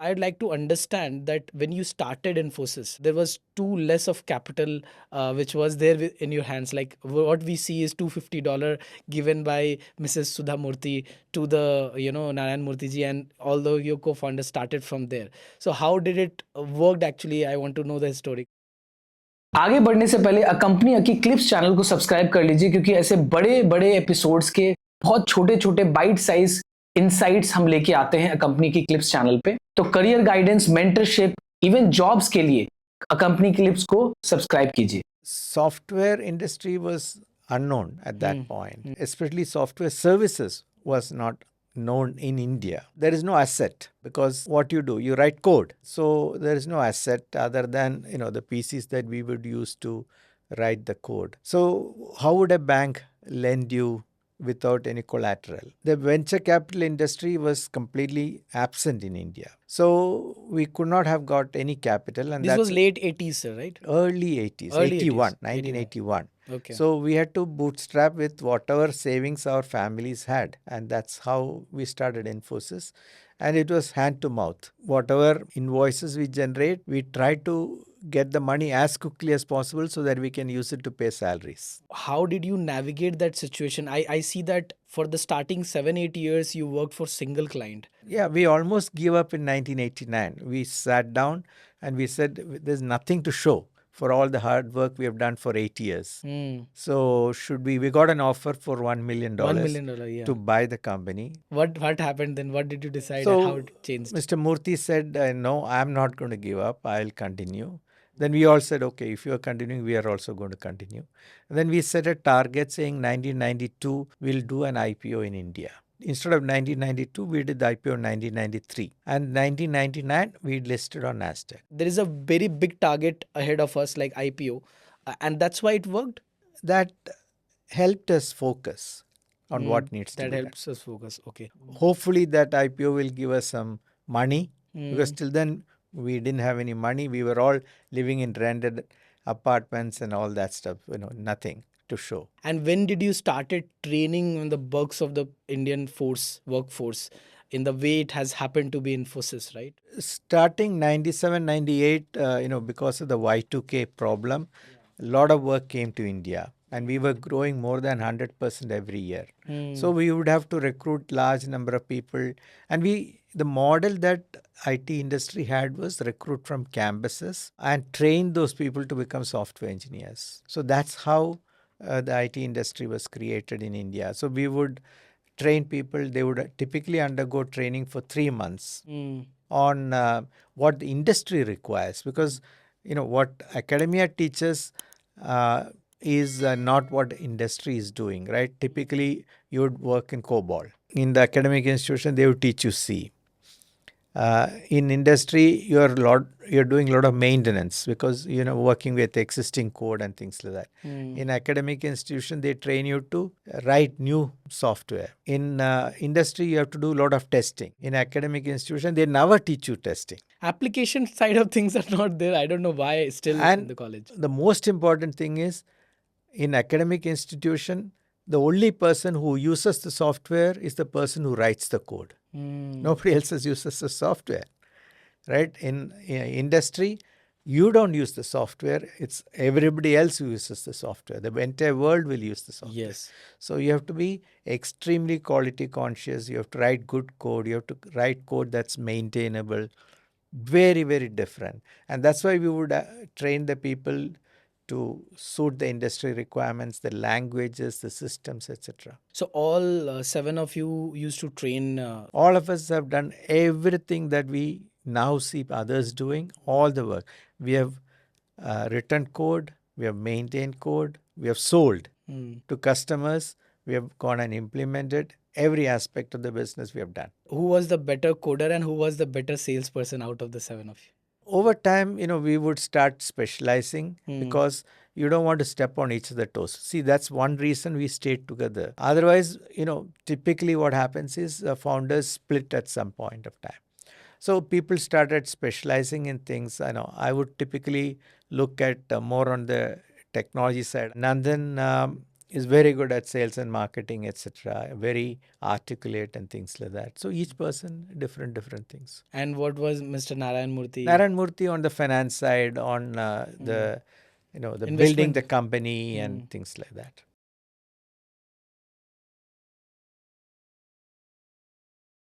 I'd like to understand that when you started Infosys, there was too less of capital which was there in your hands. Like what we see is $250 given by Mrs. Sudha Murthy to the Narayan Murthy ji, and although your co-founder started from there. So how did it worked actually? I want to know the story. आगे बढ़ने से पहले accompany अकी clips channel को subscribe कर लीजिए, क्योंकि ऐसे बड़े बड़े एपिसोड्स के बहुत छोटे छोटे बाइट साइज इनसाइट्स हम लेके आते हैं अकम्पनी की क्लिप्स चैनल पे। तो career guidance, mentorship, even jobs के लिए अकम्पनी क्लिप्स को सब्सक्राइब कीजिए। Software industry was unknown at that point, especially software services was not known in India. There is no asset because what you do, you write code. So there is no asset other than, the PCs that we would use to write the code. So how would a bank lend you without any collateral? The venture capital industry was completely absent in India. So we could not have got any capital. And This was late 80s, sir, right? Early 80s, Early 81, 80s, 1981. Okay. So we had to bootstrap with whatever savings our families had. And that's how we started Infosys. And it was hand to mouth. Whatever invoices we generate, we try to get the money as quickly as possible so that we can use it to pay salaries. How did you navigate that situation? I see that for the starting 7-8 years, you worked for single client. Yeah, we almost gave up in 1989. We sat down and we said, there's nothing to show for all the hard work we have done for 8 years. So should we got an offer for $1 million $1 million, yeah. to buy the company. What happened then? What did you decide So and how it changed? Mr. Murthy said, no, I'm not going to give up. I'll continue. Then we all said, okay, if you are continuing, we are also going to continue. And then we set a target saying 1992, we'll do an IPO in India. Instead of 1992, we did the IPO in 1993. And 1999, we listed on NASDAQ. There is a very big target ahead of us, like IPO. And that's why it worked? That helped us focus on what needs to be That done. helps us focus. Okay. Hopefully that IPO will give us some money, because till then we didn't have any money. We were all living in rented apartments and all that stuff, nothing to show. And when did you started training on the bugs of the Indian workforce in the way it has happened to be Infosys, right? Starting 97, 98, because of the Y2K problem, a lot of work came to India. And we were growing more than 100% every year. So we would have to recruit large number of people. And the model that IT industry had was recruit from campuses and train those people to become software engineers. So that's how the IT industry was created in India. So we would train people. They would typically undergo training for 3 months on what the industry requires. Because, what academia teaches is not what industry is doing, right? Typically, you would work in COBOL. In the academic institution, they would teach you C. In industry, you're doing a lot of maintenance because working with existing code and things like that. In academic institution, they train you to write new software. In industry, you have to do a lot of testing. In academic institution, they never teach you testing. Application side of things are not there. I don't know why still in the college. The most important thing is, in academic institution, the only person who uses the software is the person who writes the code. Nobody else uses the software, right? In industry, you don't use the software. It's everybody else who uses the software. The entire world will use the software. Yes. So you have to be extremely quality conscious. You have to write good code. You have to write code that's maintainable. Very, very different. And that's why we would train the people to suit the industry requirements, the languages, the systems, etc. So all 7 of you used to train. All of us have done everything that we now see others doing, all the work. We have written code, we have maintained code, we have sold to customers, we have gone and implemented every aspect of the business we have done. Who was the better coder and who was the better salesperson out of the 7 of you? Over time, we would start specializing because you don't want to step on each other's toes. See, that's one reason we stayed together. Otherwise, typically what happens is founders split at some point of time. So people started specializing in things. I would typically look at more on the technology side. Nandan is very good at sales and marketing, etc. Very articulate and things like that. So each person different things. And what was Mr. Narayan Murthy? Narayan Murthy on the finance side, on the the building Investment. the company and things like that.